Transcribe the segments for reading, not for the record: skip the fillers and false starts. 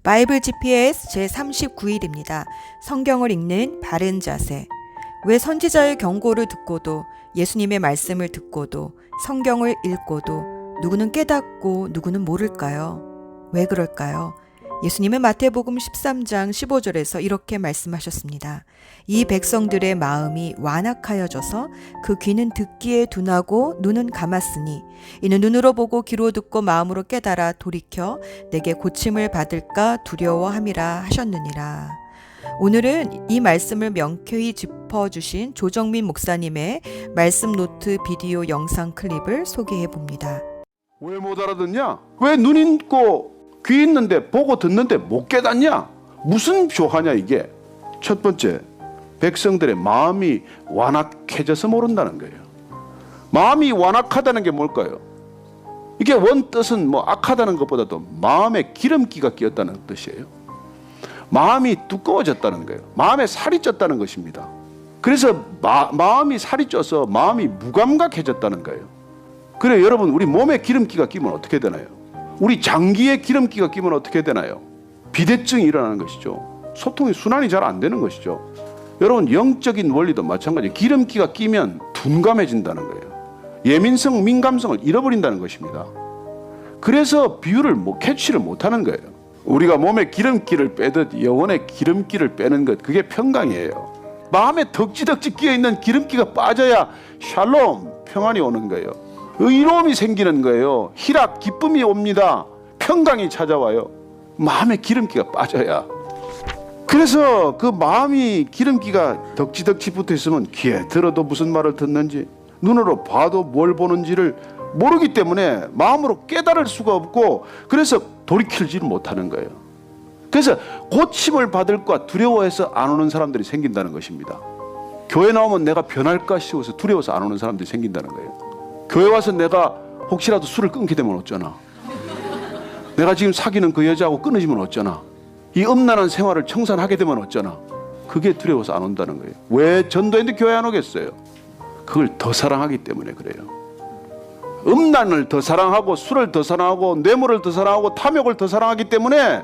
바이블 GPS 제39일입니다. 성경을 읽는 바른 자세. 왜 선지자의 경고를 듣고도 예수님의 말씀을 듣고도 성경을 읽고도 누구는 깨닫고 누구는 모를까요? 왜 그럴까요? 예수님은 마태복음 13장 15절에서 이렇게 말씀하셨습니다. 이 백성들의 마음이 완악하여져서 그 귀는 듣기에 둔하고 눈은 감았으니 이는 눈으로 보고 귀로 듣고 마음으로 깨달아 돌이켜 내게 고침을 받을까 두려워함이라 하셨느니라. 오늘은 이 말씀을 명쾌히 짚어주신 조정민 목사님의 말씀 노트 비디오 영상 클립을 소개해 봅니다. 왜 못 알아듣냐? 왜 눈 있고 귀 있는데 보고 듣는데 못 깨닫냐? 무슨 교화냐 이게? 첫 번째, 백성들의 마음이 완악해져서 모른다는 거예요. 마음이 완악하다는 게 뭘까요? 이게 원 뜻은 뭐 악하다는 것보다도 마음에 기름기가 끼었다는 뜻이에요. 마음이 두꺼워졌다는 거예요. 마음에 살이 쪘다는 것입니다. 그래서 마음이 살이 쪄서 마음이 무감각해졌다는 거예요. 그래 여러분, 우리 몸에 기름기가 끼면 어떻게 되나요? 우리 장기에 기름기가 끼면 어떻게 되나요? 비대증이 일어나는 것이죠. 소통이 순환이 잘 안 되는 것이죠. 여러분, 영적인 원리도 마찬가지. 기름기가 끼면 둔감해진다는 거예요. 예민성, 민감성을 잃어버린다는 것입니다. 그래서 비유를 캐치를 못하는 거예요. 우리가 몸에 기름기를 빼듯 영혼의 기름기를 빼는 것, 그게 평강이에요. 마음에 덕지덕지 끼어있는 기름기가 빠져야 샬롬, 평안이 오는 거예요. 의로움이 생기는 거예요. 희락, 기쁨이 옵니다. 평강이 찾아와요. 마음에 기름기가 빠져야. 그래서 그 마음이 기름기가 덕지덕지 붙어 있으면 귀에 들어도 무슨 말을 듣는지, 눈으로 봐도 뭘 보는지를 모르기 때문에 마음으로 깨달을 수가 없고, 그래서 돌이키지를 못하는 거예요. 그래서 고침을 받을까 두려워해서 안 오는 사람들이 생긴다는 것입니다. 교회 나오면 내가 변할까 싶어서 두려워서 안 오는 사람들이 생긴다는 거예요. 교회 와서 내가 혹시라도 술을 끊게 되면 어쩌나, 내가 지금 사귀는 그 여자하고 끊어지면 어쩌나, 이 음란한 생활을 청산하게 되면 어쩌나, 그게 두려워서 안 온다는 거예요. 왜 전도했는데 교회 안 오겠어요? 그걸 더 사랑하기 때문에 그래요. 음란을 더 사랑하고 술을 더 사랑하고 뇌물을 더 사랑하고 탐욕을 더 사랑하기 때문에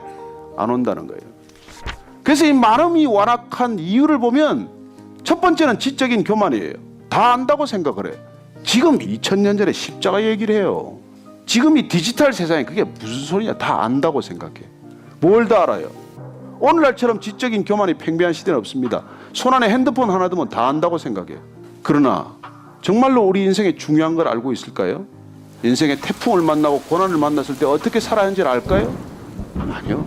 안 온다는 거예요. 그래서 이 마음이 완악한 이유를 보면 첫 번째는 지적인 교만이에요. 다 안다고 생각을 해요. 지금 2000년 전에 십자가 얘기를 해요. 지금 이 디지털 세상에 그게 무슨 소리냐, 다 안다고 생각해. 뭘 다 알아요? 오늘날처럼 지적인 교만이 팽배한 시대는 없습니다. 손안에 핸드폰 하나 두면 다 안다고 생각해요. 그러나 정말로 우리 인생에 중요한 걸 알고 있을까요? 인생의 태풍을 만나고 고난을 만났을 때 어떻게 살아야 하는지를 알까요? 아니요.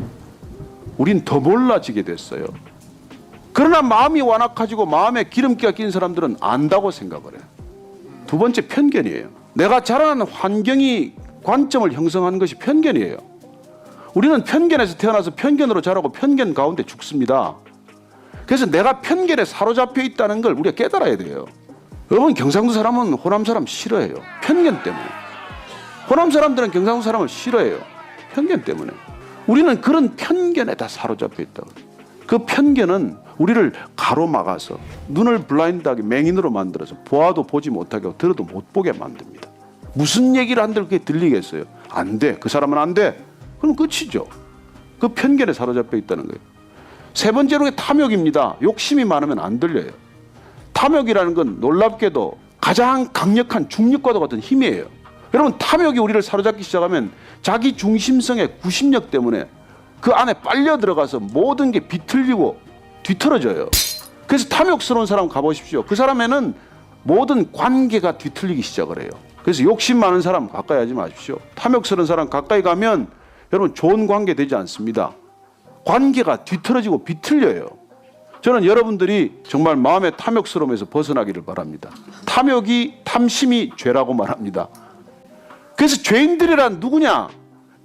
우린 더 몰라지게 됐어요. 그러나 마음이 완악해지고 마음에 기름기가 낀 사람들은 안다고 생각을 해요. 두 번째, 편견이에요. 내가 자라는 환경이 관점을 형성하는 것이 편견이에요. 우리는 편견에서 태어나서 편견으로 자라고 편견 가운데 죽습니다. 그래서 내가 편견에 사로잡혀 있다는 걸 우리가 깨달아야 돼요. 여러분, 경상도 사람은 호남 사람 싫어해요. 편견 때문에. 호남 사람들은 경상도 사람을 싫어해요. 편견 때문에. 우리는 그런 편견에 다 사로잡혀 있다고. 그 편견은 우리를 가로막아서 눈을 블라인드하게 맹인으로 만들어서 보아도 보지 못하게 하고 들어도 못 보게 만듭니다. 무슨 얘기를 한들 그게 들리겠어요? 안 돼. 그 사람은 안 돼. 그럼 끝이죠. 그 편견에 사로잡혀 있다는 거예요. 세 번째로 탐욕입니다. 욕심이 많으면 안 들려요. 탐욕이라는 건 놀랍게도 가장 강력한 중력과도 같은 힘이에요. 여러분, 탐욕이 우리를 사로잡기 시작하면 자기 중심성의 구심력 때문에 그 안에 빨려 들어가서 모든 게 비틀리고 뒤틀어져요. 그래서 탐욕스러운 사람 가보십시오. 그 사람에는 모든 관계가 뒤틀리기 시작을 해요. 그래서 욕심 많은 사람 가까이 하지 마십시오. 탐욕스러운 사람 가까이 가면 여러분 좋은 관계 되지 않습니다. 관계가 뒤틀어지고 비틀려요. 저는 여러분들이 정말 마음의 탐욕스러움에서 벗어나기를 바랍니다. 탐심이 죄라고 말합니다. 그래서 죄인들이란 누구냐?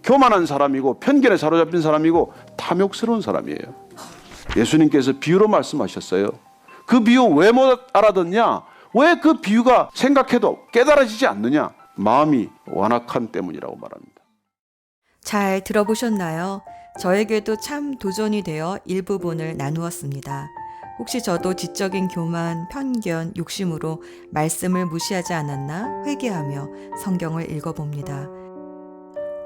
교만한 사람이고 편견에 사로잡힌 사람이고 탐욕스러운 사람이에요. 예수님께서 비유로 말씀하셨어요. 그 비유 왜 못 알아듣냐? 왜 그 비유가 생각해도 깨달아지지 않느냐? 마음이 완악한 때문이라고 말합니다. 잘 들어보셨나요? 저에게도 참 도전이 되어 일부분을 나누었습니다. 혹시 저도 지적인 교만, 편견, 욕심으로 말씀을 무시하지 않았나 회개하며 성경을 읽어봅니다.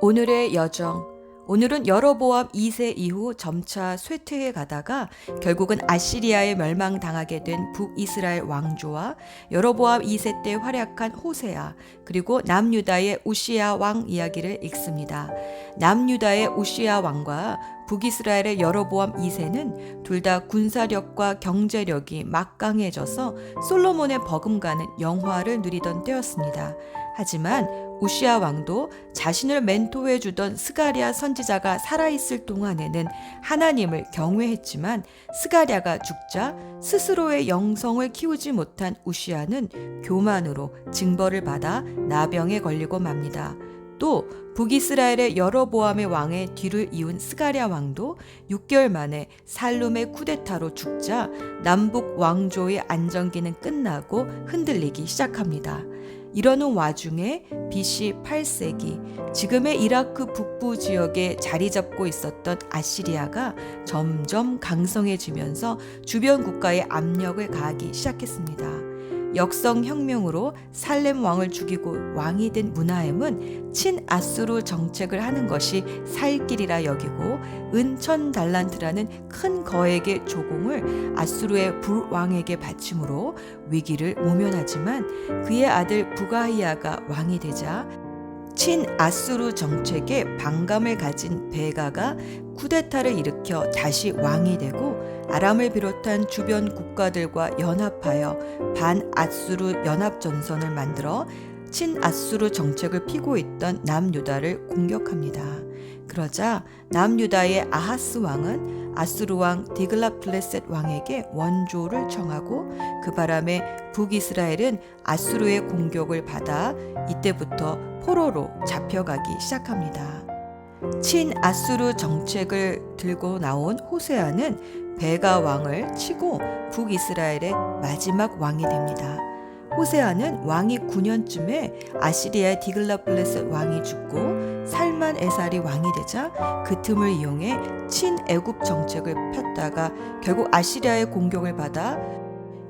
오늘의 여정, 오늘은 여로보암 2세 이후 점차 쇠퇴해 가다가 결국은 아시리아에 멸망당하게 된 북이스라엘 왕조와 여로보암 2세 때 활약한 호세아, 그리고 남유다의 우시야 왕 이야기를 읽습니다. 남유다의 우시야 왕과 북이스라엘의 여로보암 2세는 둘 다 군사력과 경제력이 막강해져서 솔로몬의 버금가는 영화를 누리던 때였습니다. 하지만 우시야 왕도 자신을 멘토해 주던 스가랴 선지자가 살아있을 동안에는 하나님을 경외했지만 스가랴가 죽자 스스로의 영성을 키우지 못한 우시야는 교만으로 징벌을 받아 나병에 걸리고 맙니다. 또 북이스라엘의 여로보암의 왕의 뒤를 이은 스가랴 왕도 6개월 만에 살룸의 쿠데타로 죽자 남북 왕조의 안정기는 끝나고 흔들리기 시작합니다. 이러는 와중에 BC 8세기 지금의 이라크 북부 지역에 자리 잡고 있었던 아시리아가 점점 강성해지면서 주변 국가에 압력을 가하기 시작했습니다. 역성혁명으로 살렘 왕을 죽이고 왕이 된 무나엠은 친아수르 정책을 하는 것이 살 길이라 여기고 은 1000달란트라는 큰 거액의 조공을 아수르의 불왕에게 바침으로 위기를 모면하지만 그의 아들 부가히야가 왕이 되자 친아수르 정책에 반감을 가진 베가가 쿠데타를 일으켜 다시 왕이 되고 아람을 비롯한 주변 국가들과 연합하여 반아수르 연합전선을 만들어 친아수르 정책을 피고 있던 남유다를 공격합니다. 그러자 남유다의 아하스 왕은 아수르 왕 디글라플레셋 왕에게 원조를 청하고 그 바람에 북이스라엘은 아수르의 공격을 받아 이때부터 포로로 잡혀가기 시작합니다. 친아수르 정책을 들고 나온 호세아는 베가 왕을 치고 북이스라엘의 마지막 왕이 됩니다. 호세아는 왕위 9년쯤에 아시리아의 디글라플레셋 왕이 죽고 살만 에살이 왕이 되자 그 틈을 이용해 친애굽 정책을 폈다가 결국 아시리아의 공격을 받아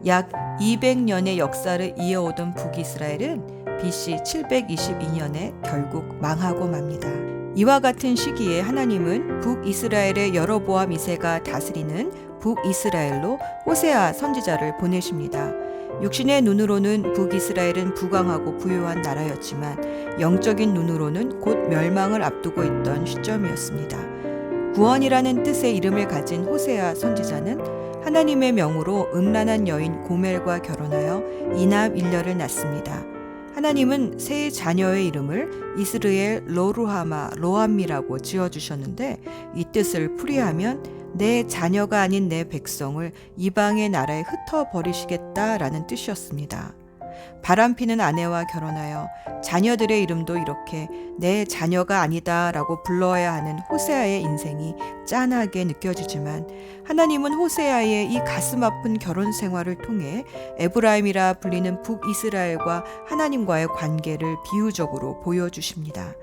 약 200년의 역사를 이어오던 북이스라엘은 BC 722년에 결국 망하고 맙니다. 이와 같은 시기에 하나님은 북이스라엘의 여로보암 2세가 다스리는 북이스라엘로 호세아 선지자를 보내십니다. 육신의 눈으로는 북이스라엘은 부강하고 부유한 나라였지만 영적인 눈으로는 곧 멸망을 앞두고 있던 시점이었습니다. 구원이라는 뜻의 이름을 가진 호세아 선지자는 하나님의 명으로 음란한 여인 고멜과 결혼하여 이남 일녀를 낳습니다. 하나님은 세 자녀의 이름을 이스르엘 로루하마 로함미라고 지어주셨는데 이 뜻을 풀이하면 내 자녀가 아닌 내 백성을 이방의 나라에 흩어버리시겠다라는 뜻이었습니다. 바람피는 아내와 결혼하여 자녀들의 이름도 이렇게 내 자녀가 아니다라고 불러야 하는 호세아의 인생이 짠하게 느껴지지만 하나님은 호세아의 이 가슴 아픈 결혼 생활을 통해 에브라임이라 불리는 북이스라엘과 하나님과의 관계를 비유적으로 보여주십니다.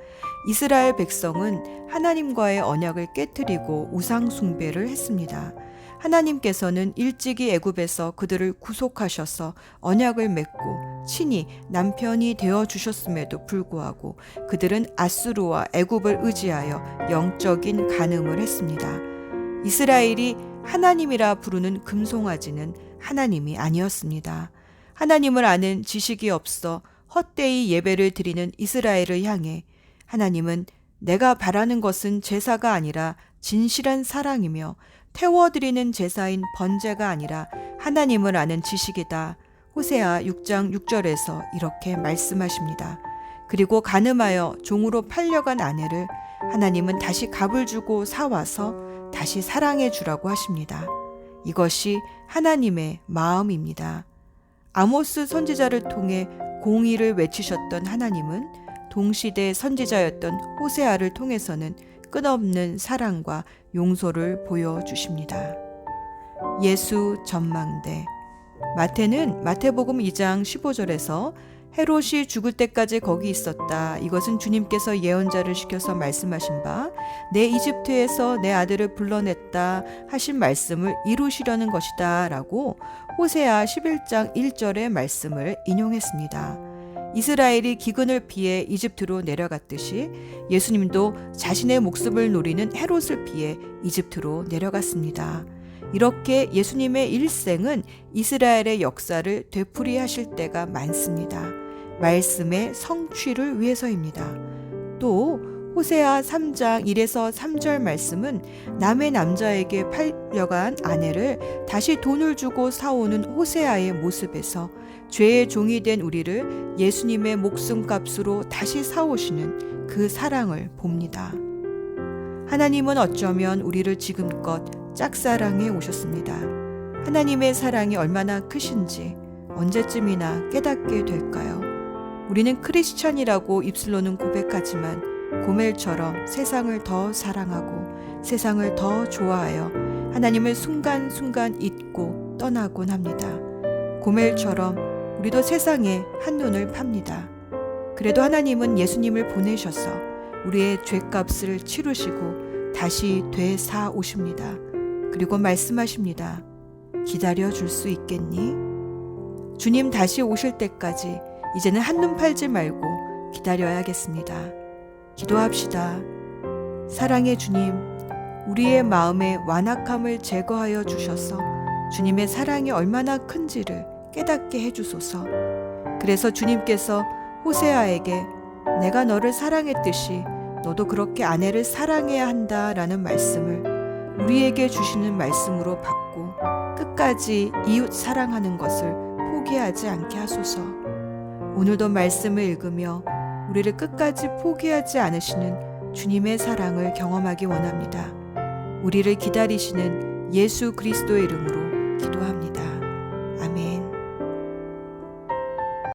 이스라엘 백성은 하나님과의 언약을 깨뜨리고 우상 숭배를 했습니다. 하나님께서는 일찍이 애굽에서 그들을 구속하셔서 언약을 맺고 친히 남편이 되어 주셨음에도 불구하고 그들은 아수르와 애굽을 의지하여 영적인 간음을 했습니다. 이스라엘이 하나님이라 부르는 금송아지는 하나님이 아니었습니다. 하나님을 아는 지식이 없어 헛되이 예배를 드리는 이스라엘을 향해 하나님은 내가 바라는 것은 제사가 아니라 진실한 사랑이며 태워드리는 제사인 번제가 아니라 하나님을 아는 지식이다. 호세아 6장 6절에서 이렇게 말씀하십니다. 그리고 간음하여 종으로 팔려간 아내를 하나님은 다시 값을 주고 사와서 다시 사랑해 주라고 하십니다. 이것이 하나님의 마음입니다. 아모스 선지자를 통해 공의를 외치셨던 하나님은 동시대 선지자였던 호세아를 통해서는 끝없는 사랑과 용서를 보여주십니다. 예수 전망대. 마태는 마태복음 2장 15절에서 헤롯이 죽을 때까지 거기 있었다. 이것은 주님께서 예언자를 시켜서 말씀하신 바 내 이집트에서 내 아들을 불러냈다 하신 말씀을 이루시려는 것이다 라고 호세아 11장 1절의 말씀을 인용했습니다. 이스라엘이 기근을 피해 이집트로 내려갔듯이 예수님도 자신의 목숨을 노리는 헤롯을 피해 이집트로 내려갔습니다. 이렇게 예수님의 일생은 이스라엘의 역사를 되풀이하실 때가 많습니다. 말씀의 성취를 위해서입니다. 또 호세아 3장 1에서 3절 말씀은 남의 남자에게 팔려간 아내를 다시 돈을 주고 사오는 호세아의 모습에서 죄의 종이 된 우리를 예수님의 목숨값으로 다시 사오시는 그 사랑을 봅니다. 하나님은 어쩌면 우리를 지금껏 짝사랑해 오셨습니다. 하나님의 사랑이 얼마나 크신지 언제쯤이나 깨닫게 될까요? 우리는 크리스찬이라고 입술로는 고백하지만 고멜처럼 세상을 더 사랑하고 세상을 더 좋아하여 하나님을 순간순간 잊고 떠나곤 합니다. 고멜처럼 우리도 세상에 한눈을 팝니다. 그래도 하나님은 예수님을 보내셔서 우리의 죄값을 치르시고 다시 되사 오십니다. 그리고 말씀하십니다. 기다려 줄 수 있겠니? 주님 다시 오실 때까지 이제는 한눈 팔지 말고 기다려야겠습니다. 기도합시다. 사랑의 주님, 우리의 마음의 완악함을 제거하여 주셔서 주님의 사랑이 얼마나 큰지를 깨닫게 해주소서. 그래서 주님께서 호세아에게 내가 너를 사랑했듯이 너도 그렇게 아내를 사랑해야 한다라는 말씀을 우리에게 주시는 말씀으로 받고 끝까지 이웃 사랑하는 것을 포기하지 않게 하소서. 오늘도 말씀을 읽으며 우리를 끝까지 포기하지 않으시는 주님의 사랑을 경험하기 원합니다. 우리를 기다리시는 예수 그리스도의 이름으로 기도합니다.